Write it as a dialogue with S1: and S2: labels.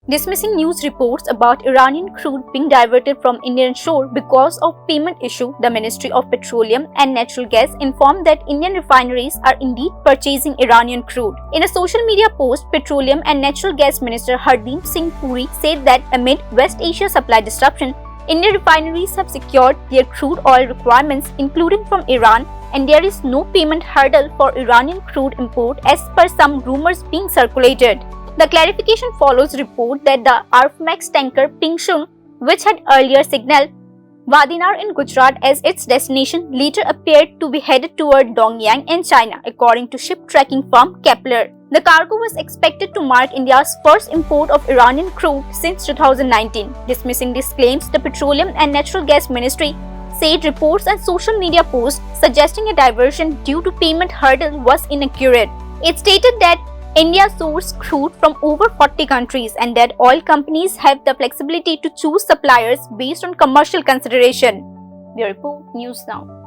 S1: Dismissing news reports about Iranian crude being diverted from Indian shore because of payment issue, the Ministry of Petroleum and Natural Gas informed that Indian refineries are indeed purchasing Iranian crude. In a social media post, Petroleum and Natural Gas Minister Hardeep Singh Puri said that amid West Asia supply disruption, Indian refineries have secured their crude oil requirements, including from Iran, and there is no payment hurdle for Iranian crude import as per some rumors being circulated. The clarification follows report that the Arfmax tanker Pingshung, which had earlier signaled Vadinar in Gujarat as its destination, later appeared to be headed toward Dongyang in China, according to ship tracking firm Kepler. The cargo was expected to mark India's first import of Iranian crude since 2019. Dismissing these claims, the Petroleum and Natural Gas Ministry said reports and social media posts suggesting a diversion due to payment hurdle was inaccurate. It stated that India sources crude from over 40 countries and that oil companies have the flexibility to choose suppliers based on commercial consideration. Bureau Report News Now.